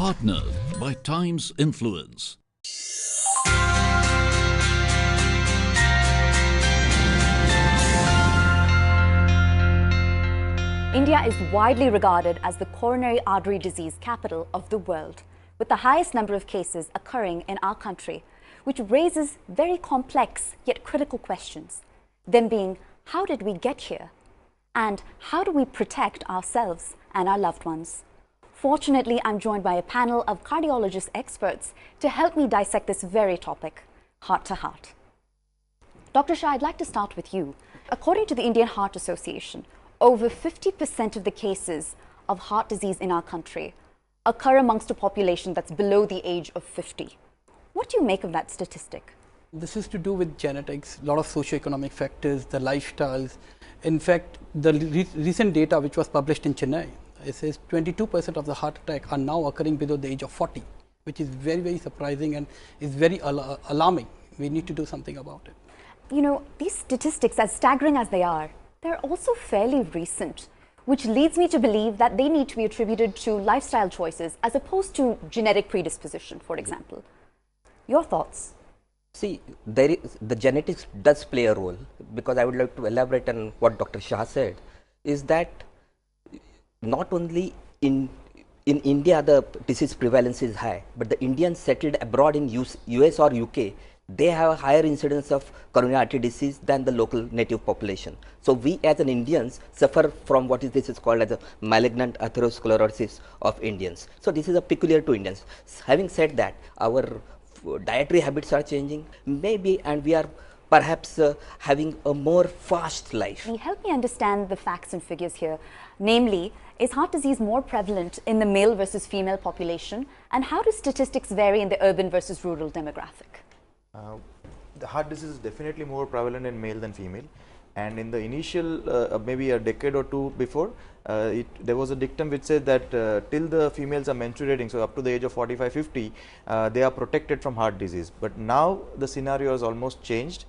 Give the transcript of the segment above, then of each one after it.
Partnered by Times Influence. India is widely regarded as the coronary artery disease capital of the world, with the highest number of cases occurring in our country, which raises very complex yet critical questions. Them being, how did we get here? And how do we protect ourselves and our loved ones? Fortunately, I'm joined by a panel of cardiologist experts to help me dissect this very topic, heart to heart. Dr. Shah, I'd like to start with you. According to the Indian Heart Association, over 50% of the cases of heart disease in our country occur amongst a population that's below the age of 50. What do you make of that statistic? This is to do with genetics, a lot of socioeconomic factors, the lifestyles. In fact, the recent data which was published in Chennai, it says 22% of the heart attack are now occurring below the age of 40, which is very, very surprising and is very alarming. We need to do something about it. You know, these statistics, as staggering as they are, they're also fairly recent, which leads me to believe that they need to be attributed to lifestyle choices as opposed to genetic predisposition, for example. Your thoughts? See, the genetics does play a role, because I would like to elaborate on what Dr. Shah said, is that not only in India the disease prevalence is high, but the Indians settled abroad in US or UK, they have a higher incidence of coronary artery disease than the local native population. So we as an Indians suffer from what this is called as a malignant atherosclerosis of Indians. So this is a peculiar to Indians. Having said that, our dietary habits are changing, maybe, and we are perhaps having a more fast life. Help me understand the facts and figures here. Namely, is heart disease more prevalent in the male versus female population? And how do statistics vary in the urban versus rural demographic? The heart disease is definitely more prevalent in male than female, and in the initial maybe a decade or two before, there was a dictum which said that till the females are menstruating, so up to the age of 45-50, they are protected from heart disease. But now the scenario has almost changed.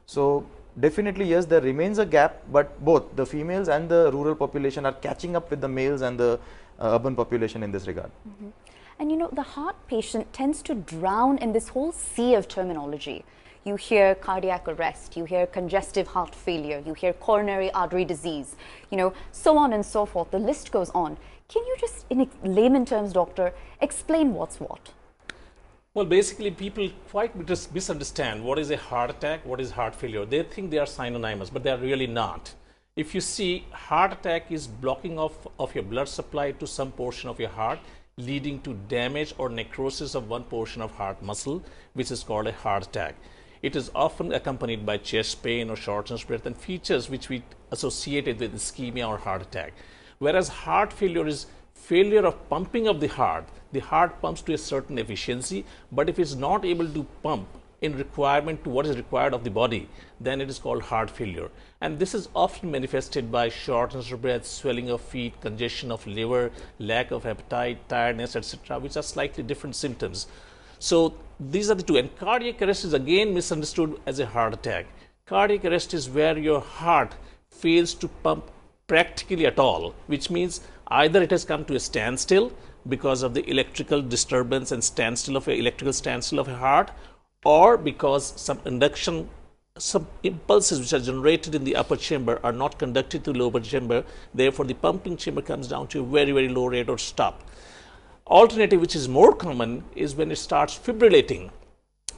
So definitely yes, there remains a gap, but both the females and the rural population are catching up with the males and the urban population in this regard. Mm-hmm. And you know, the heart patient tends to drown in this whole sea of terminology. You hear cardiac arrest, you hear congestive heart failure, you hear coronary artery disease, you know, so on and so forth. The list goes on. Can you just, in layman terms, doctor, explain what's what? Well, basically, people quite misunderstand what is a heart attack, what is heart failure. They think they are synonymous, but they are really not. If you see, heart attack is blocking off of your blood supply to some portion of your heart, leading to damage or necrosis of one portion of heart muscle, which is called a heart attack. It is often accompanied by chest pain or shortness of breath and features which we associated with ischemia or heart attack. Whereas heart failure is failure of pumping of the heart pumps to a certain efficiency, but if it's not able to pump in requirement to what is required of the body, then it is called heart failure. And this is often manifested by shortness of breath, swelling of feet, congestion of liver, lack of appetite, tiredness, etc., which are slightly different symptoms. So these are the two. And cardiac arrest is again misunderstood as a heart attack. Cardiac arrest is where your heart fails to pump practically at all, which means either it has come to a standstill because of the electrical disturbance and electrical standstill of a heart, or because some impulses which are generated in the upper chamber are not conducted to the lower chamber. Therefore, the pumping chamber comes down to a very, very low rate or stop. Alternative, which is more common, is when it starts fibrillating.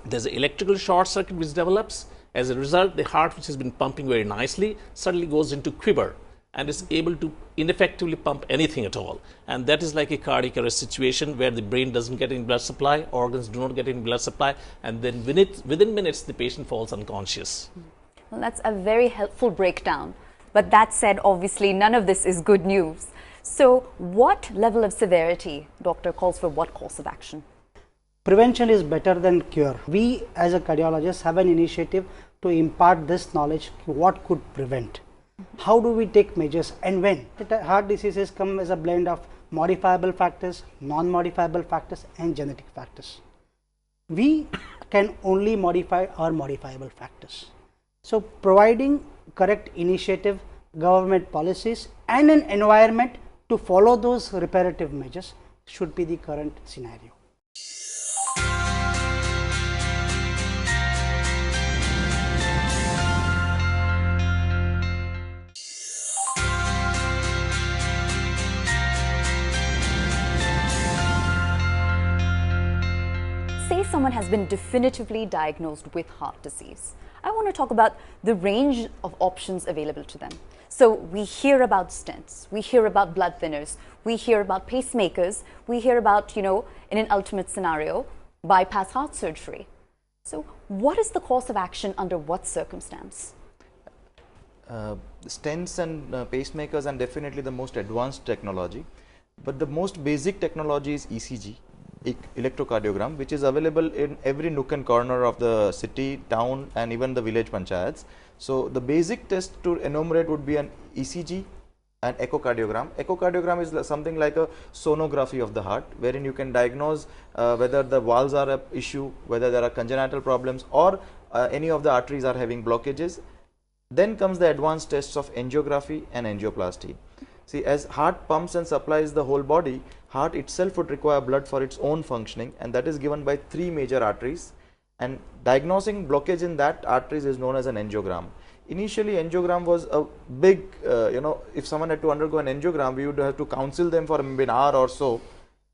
There's an electrical short circuit which develops. As a result, the heart, which has been pumping very nicely, suddenly goes into quiver and is able to ineffectively pump anything at all. And that is like a cardiac arrest situation where the brain doesn't get any blood supply, organs do not get any blood supply, and then within minutes the patient falls unconscious. Well, that's a very helpful breakdown. But that said, obviously none of this is good news. So what level of severity, doctor, calls for what course of action? Prevention is better than cure. We as a cardiologist have an initiative to impart this knowledge, what could prevent. How do we take measures and when? Heart diseases come as a blend of modifiable factors, non-modifiable factors and genetic factors. We can only modify our modifiable factors. So providing correct initiative, government policies and an environment to follow those reparative measures should be the current scenario. Say someone has been definitively diagnosed with heart disease. I want to talk about the range of options available to them. So we hear about stents, we hear about blood thinners, we hear about pacemakers, we hear about, in an ultimate scenario, bypass heart surgery. So what is the course of action under what circumstance? Stents and pacemakers are definitely the most advanced technology, but the most basic technology is ECG, electrocardiogram, which is available in every nook and corner of the city, town, and even the village panchayats. So the basic test to enumerate would be an ECG and echocardiogram. Echocardiogram is something like a sonography of the heart, wherein you can diagnose whether the valves are an issue, whether there are congenital problems, or any of the arteries are having blockages. Then comes the advanced tests of angiography and angioplasty. See, as heart pumps and supplies the whole body, heart itself would require blood for its own functioning, and that is given by three major arteries, and diagnosing blockage in that arteries is known as an angiogram. Initially, angiogram was a big, if someone had to undergo an angiogram, we would have to counsel them for maybe an hour or so,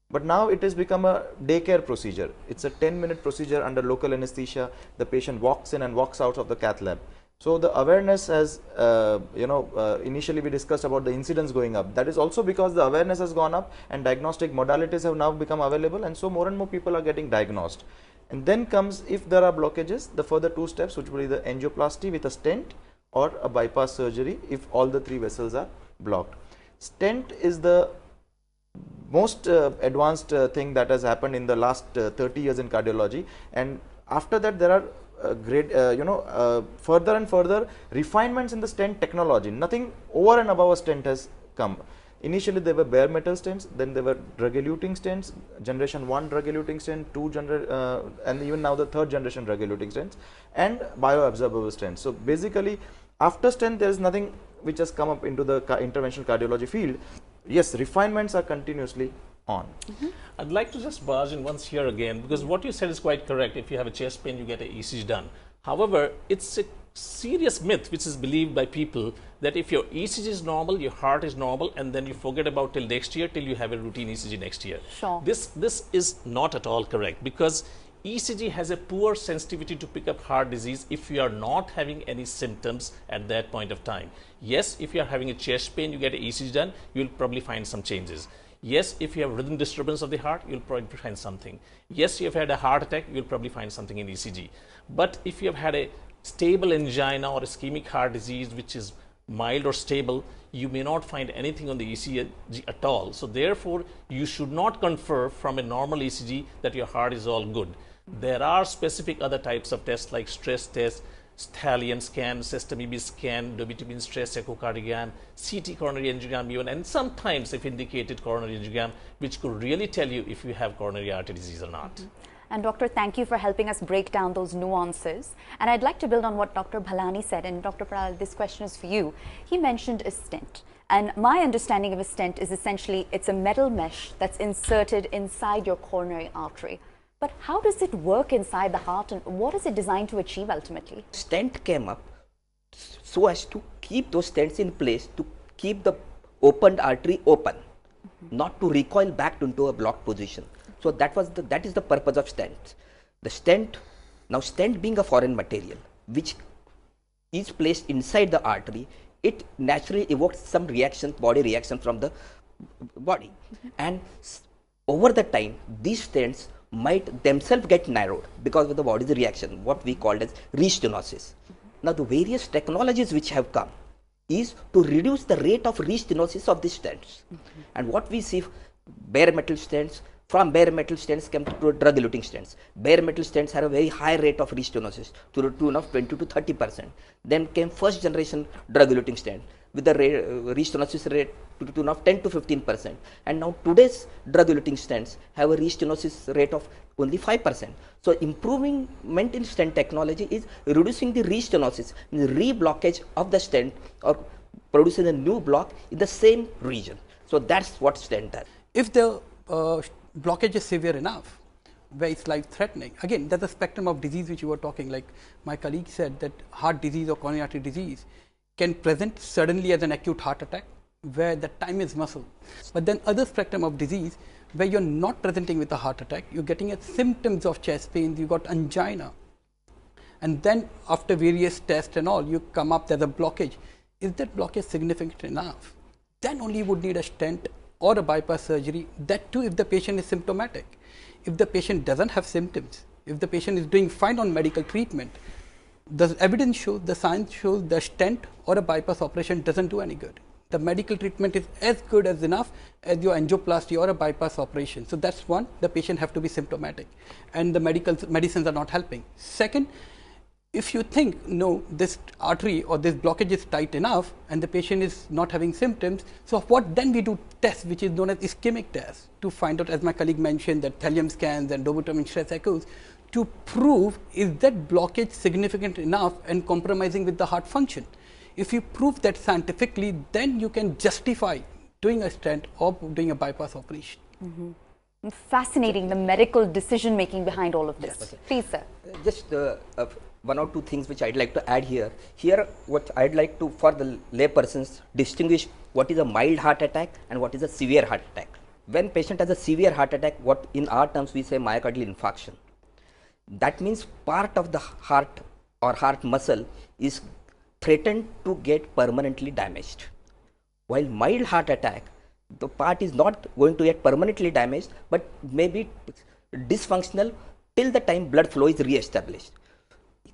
but now it has become a daycare procedure. It's a 10-minute procedure under local anesthesia. The patient walks in and walks out of the cath lab. So the awareness has, initially we discussed about the incidence going up. That is also because the awareness has gone up and diagnostic modalities have now become available, and so more and more people are getting diagnosed. And then comes, if there are blockages, the further two steps, which will be the angioplasty with a stent or a bypass surgery if all the three vessels are blocked. Stent is the most advanced thing that has happened in the last 30 years in cardiology, and after that there are further and further refinements in the stent technology. Nothing over and above a stent has come. Initially there were bare metal stents, then there were drug-eluting stents, generation 1 drug-eluting stent, and even now the third generation drug-eluting stents, and bioabsorbable stents. So basically after stent there is nothing which has come up into the interventional cardiology field. Yes, refinements are continuously on. I'd like to just barge in once here again, because what you said is quite correct. If you have a chest pain, you get an ECG done. However, it's a serious myth which is believed by people that if your ECG is normal, your heart is normal, and then you forget about till next year, till you have a routine ECG next year. Sure. This is not at all correct, because ECG has a poor sensitivity to pick up heart disease if you are not having any symptoms at that point of time. Yes, if you are having a chest pain, you get an ECG done, you will probably find some changes. Yes, if you have rhythm disturbance of the heart, you'll probably find something. Yes, you have had a heart attack, you'll probably find something in ECG. But if you have had a stable angina or ischemic heart disease, which is mild or stable, you may not find anything on the ECG at all. So therefore, you should not confer from a normal ECG that your heart is all good. There are specific other types of tests like stress tests, Stallion scan, sesame scan, dobutamine stress echocardiogram, CT coronary angiogram even, and sometimes if indicated coronary angiogram, which could really tell you if you have coronary artery disease or not. And Doctor, thank you for helping us break down those nuances. And I'd like to build on what Dr. Bhalani said, and Dr. Pral, this question is for you. He mentioned a stent. And my understanding of a stent is essentially it's a metal mesh that's inserted inside your coronary artery. But how does it work inside the heart, and what is it designed to achieve ultimately? Stent came up so as to keep those stents in place, to keep the opened artery open, not to recoil back into a blocked position. So that is the purpose of stents. The stent, now stent being a foreign material which is placed inside the artery, it naturally evokes some reaction, body reaction from the body, and over the time these stents might themselves get narrowed because of the body's reaction, what we call as restenosis. Now the various technologies which have come is to reduce the rate of restenosis of these stents. And what we see, bare metal stents, from bare metal stents came to drug-eluting stents. Bare metal stents had a very high rate of restenosis to the tune of 20 to 30%. Then came first generation drug-eluting stent with the restenosis rate to the tune of 10 to 15%. And now today's drug-eluting stents have a restenosis rate of only 5%. So improvement in stent technology is reducing the restenosis, the reblockage of the stent, or producing a new block in the same region. So that's what stent does. If the blockage is severe enough, where it's life threatening. Again, there's a spectrum of disease which you were talking, like my colleague said that heart disease or coronary artery disease can present suddenly as an acute heart attack, where the time is muscle. But then other spectrum of disease where you're not presenting with a heart attack, you're getting symptoms of chest pains, you got angina, and then after various tests and all, you come up there's a blockage. Is that blockage significant enough? Then only you would need a stent or a bypass surgery, that too if the patient is symptomatic. If the patient doesn't have symptoms, if the patient is doing fine on medical treatment, the evidence shows, the science shows the stent or a bypass operation doesn't do any good. The medical treatment is as good as enough as your angioplasty or a bypass operation. So that's one, the patient have to be symptomatic and the medicines are not helping. Second, if you think, no, this artery or this blockage is tight enough and the patient is not having symptoms, so what then we do tests which is known as ischemic tests to find out, as my colleague mentioned, that thallium scans and dobutamine stress echoes to prove is that blockage significant enough and compromising with the heart function. If you prove that scientifically, then you can justify doing a stent or doing a bypass operation. Fascinating, the medical decision making behind all of this. Yes. Please, sir. Just one or two things which I'd like to add here. Here, what I'd like to, for the laypersons, distinguish what is a mild heart attack and what is a severe heart attack. When patient has a severe heart attack, what in our terms we say myocardial infarction. That means part of the heart or heart muscle is threatened to get permanently damaged. While mild heart attack, the part is not going to get permanently damaged, but maybe dysfunctional till the time blood flow is re-established.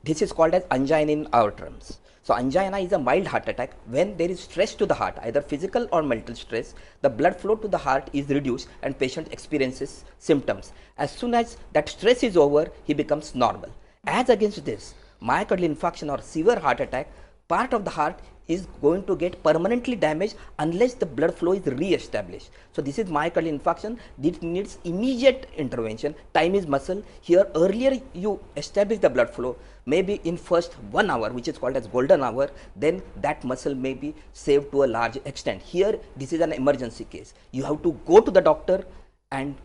This is called as angina in our terms. So angina is a mild heart attack when there is stress to the heart, either physical or mental stress. The blood flow to the heart is reduced and patient experiences symptoms. As soon as that stress is over, he becomes normal. As against this, myocardial infarction or severe heart attack, part of the heart is going to get permanently damaged unless the blood flow is re-established. So this is myocardial infarction. This needs immediate intervention. Time is muscle. Here earlier you establish the blood flow, maybe in first 1 hour, which is called as golden hour, then that muscle may be saved to a large extent. Here this is an emergency case. You have to go to the doctor and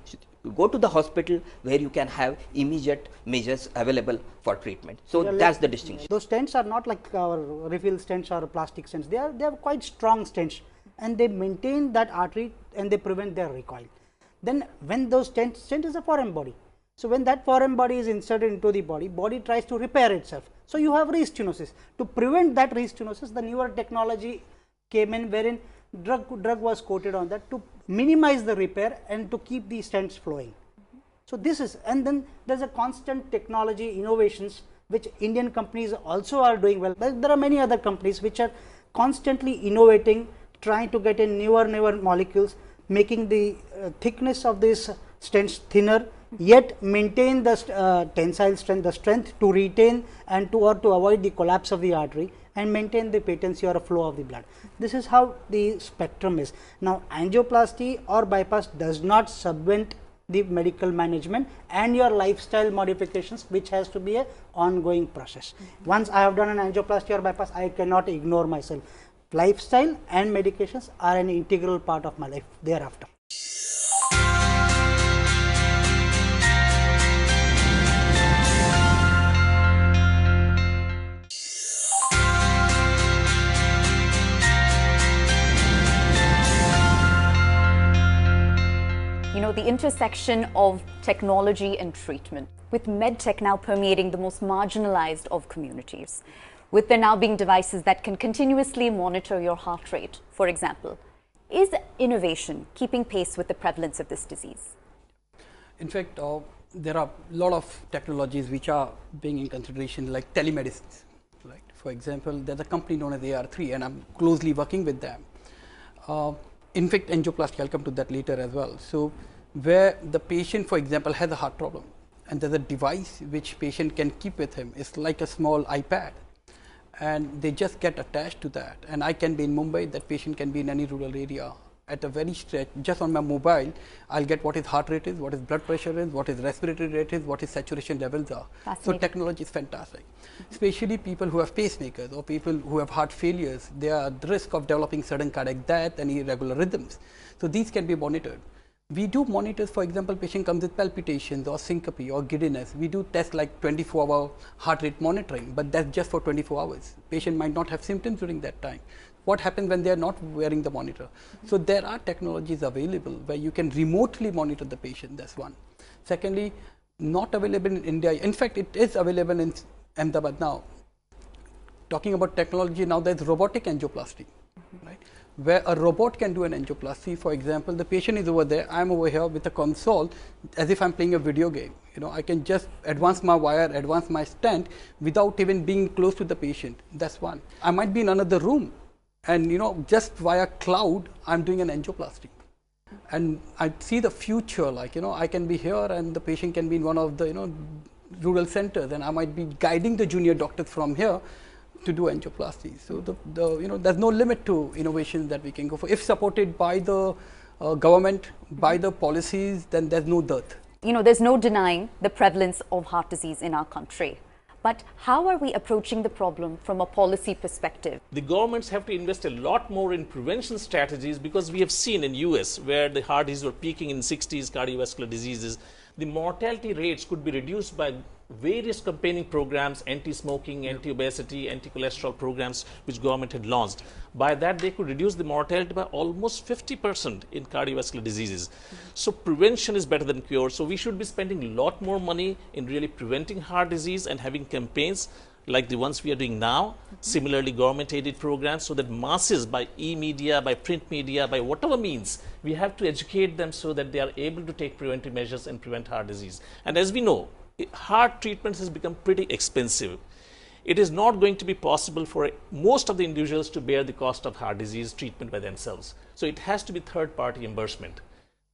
go to the hospital where you can have immediate measures available for treatment. So that's the distinction. Those stents are not like our refill stents or plastic stents. They are quite strong stents, and they maintain that artery and they prevent their recoil. Then when those stent is a foreign body. So when that foreign body is inserted into the body tries to repair itself. So you have restenosis. To prevent that restenosis, the newer technology came in wherein drug was coated on that to minimize the repair and to keep the stents flowing. So this is, and then there's a constant technology innovations which Indian companies also are doing well. But there are many other companies which are constantly innovating, trying to get in newer molecules, making the thickness of these stents thinner, yet maintain the tensile strength, the strength to retain and to avoid the collapse of the artery and maintain the patency or a flow of the blood. This is how the spectrum is. Now, angioplasty or bypass does not subvent the medical management and your lifestyle modifications, which has to be an ongoing process. Once I have done an angioplasty or bypass, I cannot ignore myself. Lifestyle and medications are an integral part of my life thereafter. The intersection of technology and treatment, with medtech now permeating the most marginalized of communities, with there now being devices that can continuously monitor your heart rate, for example. Is innovation keeping pace with the prevalence of this disease? In fact, there are a lot of technologies which are being in consideration, like telemedicine. Right? For example, there's a company known as AR3, and I'm closely working with them. In fact, angioplasty, I'll come to that later as well. So where the patient, for example, has a heart problem, and there's a device which patient can keep with him. It's like a small iPad, and they just get attached to that. And I can be in Mumbai, that patient can be in any rural area. At a very stretch, just on my mobile, I'll get what his heart rate is, what his blood pressure is, what his respiratory rate is, what his saturation levels are. So technology is fantastic. Especially people who have pacemakers or people who have heart failures, they are at the risk of developing sudden cardiac death and irregular rhythms. So these can be monitored. We do monitors, for example, patient comes with palpitations or syncope or giddiness. We do tests like 24-hour heart rate monitoring, but that's just for 24 hours. Patient might not have symptoms during that time. What happens when they are not wearing the monitor? So there are technologies available where you can remotely monitor the patient. That's one. Secondly, not available in India. In fact, it is available in Ahmedabad now. Talking about technology, now there's robotic angioplasty, right? Where a robot can do an angioplasty. For example, the patient is over there, I'm over here with a console, as if I'm playing a video game. I can just advance my wire, advance my stent without even being close to the patient. That's one. I might be in another room, and just via cloud, I'm doing an angioplasty. And I see the future, like I can be here, and the patient can be in one of the rural centers, and I might be guiding the junior doctors from here to do angioplasty. So there's no limit to innovations that we can go for. If supported by the government, by the policies, then there's no dearth. There's no denying the prevalence of heart disease in our country. But how are we approaching the problem from a policy perspective? The governments have to invest a lot more in prevention strategies, because we have seen in US, where the heart disease were peaking in 60s, cardiovascular diseases, the mortality rates could be reduced by various campaigning programs, anti-smoking, anti-obesity, anti-cholesterol programs, which government had launched. By that, they could reduce the mortality by almost 50% in cardiovascular diseases. So prevention is better than cure. So we should be spending a lot more money in really preventing heart disease and having campaigns like the ones we are doing now, similarly government-aided programs, so that masses, by e-media, by print media, by whatever means, we have to educate them so that they are able to take preventive measures and prevent heart disease. And as we know, heart treatments has become pretty expensive. It is not going to be possible for most of the individuals to bear the cost of heart disease treatment by themselves. So it has to be third-party reimbursement.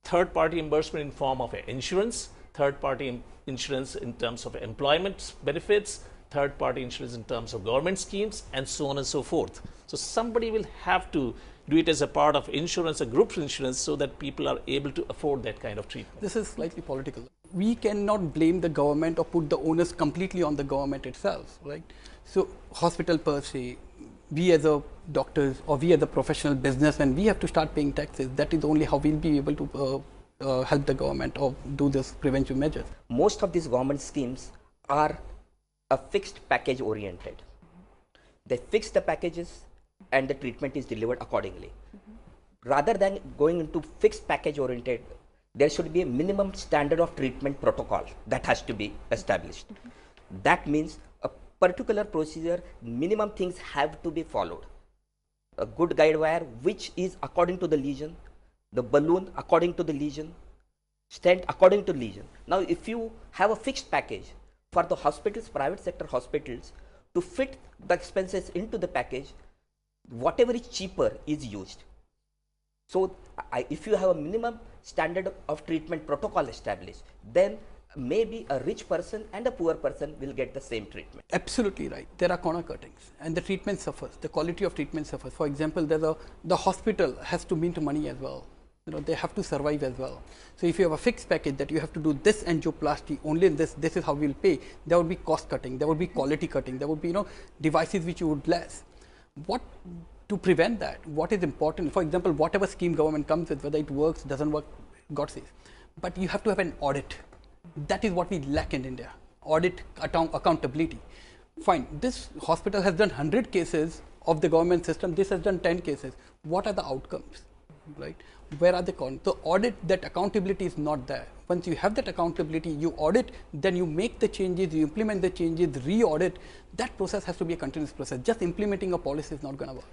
Third-party reimbursement in form of insurance, third-party insurance in terms of employment benefits, third-party insurance in terms of government schemes, and so on and so forth. So somebody will have to do it as a part of insurance, a group insurance, so that people are able to afford that kind of treatment. This is slightly political. We cannot blame the government or put the onus completely on the government itself, right? So hospital per se, we as a doctors or we as a professional businessmen, we have to start paying taxes. That is only how we'll be able to help the government or do this preventive measures. Most of these government schemes are a fixed package oriented. They fix the packages and the treatment is delivered accordingly. Rather than going into fixed package oriented, there should be a minimum standard of treatment protocol that has to be established. That means a particular procedure, minimum things have to be followed. A good guide wire, which is according to the lesion, the balloon according to the lesion, stent according to lesion. Now, if you have a fixed package for the hospitals, private sector hospitals, to fit the expenses into the package, whatever is cheaper is used. So, if you have a minimum standard of treatment protocol established, then maybe a rich person and a poor person will get the same treatment. Absolutely right. There are corner cuttings and the treatment suffers, the quality of treatment suffers. For example, the hospital has to mint money as well. They have to survive as well. So if you have a fixed package that you have to do this angioplasty, only this is how we'll pay, there would be cost cutting, there would be quality cutting, there would be devices which you would less. To prevent that, what is important, for example, whatever scheme government comes with, whether it works, doesn't work, God says, but you have to have an audit. That is what we lack in India, audit, accountability. Fine, this hospital has done 100 cases of the government system, this has done 10 cases. What are the outcomes, right? Where are the the audit, that accountability is not there. Once you have that accountability, you audit, then you make the changes, you implement the changes, re-audit. That process has to be a continuous process. Just implementing a policy is not going to work.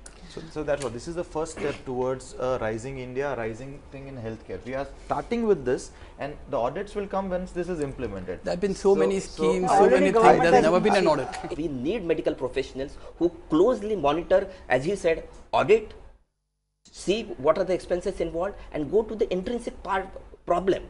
So that's what, this is the first step towards rising India, rising thing in healthcare. We are starting with this, and the audits will come once this is implemented. There have been so many schemes, so many things, there has never been an audit. We need medical professionals who closely monitor, as he said, audit, see what are the expenses involved, and go to the intrinsic problem.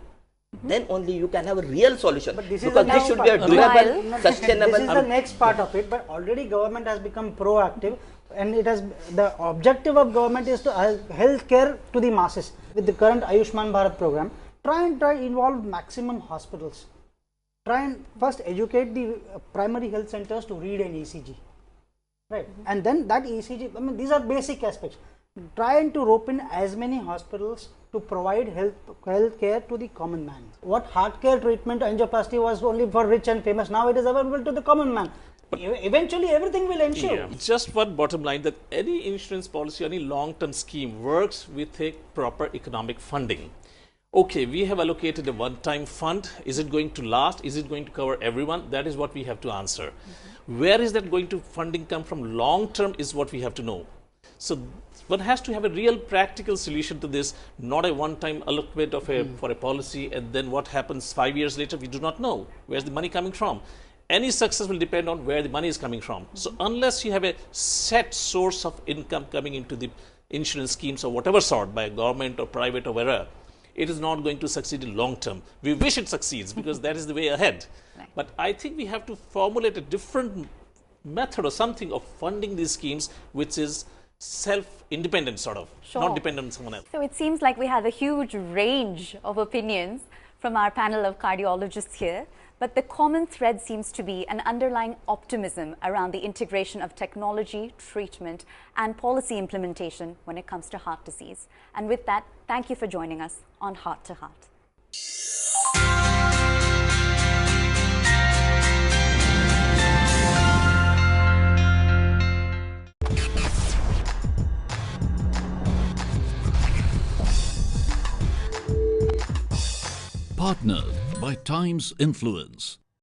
Then only you can have a real solution. But this because this should be a durable, sustainable. This is the next part of it, but already government has become proactive, and it has, the objective of government is to health care to the masses. With the current Ayushman Bharat program, try involve maximum hospitals. Try and first educate the primary health centers to read an ECG, right? And then that ECG, I mean, these are basic aspects. trying to rope in as many hospitals to provide health care to the common man. What heart care treatment, angioplasty was only for rich and famous, now it is available to the common man. But eventually everything will ensure. Yeah. Just one bottom line, that any insurance policy, any long-term scheme works with a proper economic funding. Okay, we have allocated a one-time fund. Is it going to last? Is it going to cover everyone? That is what we have to answer. Where is that going to funding come from long-term is what we have to know. So one has to have a real practical solution to this, not a one-time allotment of for a policy, and then what happens 5 years later, we do not know. Where's the money coming from? Any success will depend on where the money is coming from. So unless you have a set source of income coming into the insurance schemes of whatever sort, by government or private or wherever, it is not going to succeed in long term. We wish it succeeds because that is the way ahead. Right. But I think we have to formulate a different method or something of funding these schemes, which is self-independent sort of, Sure. not dependent on someone else. So it seems like we have a huge range of opinions from our panel of cardiologists here, but the common thread seems to be an underlying optimism around the integration of technology, treatment, and policy implementation when it comes to heart disease. And with that, thank you for joining us on Heart to Heart. Partnered by Times Influence.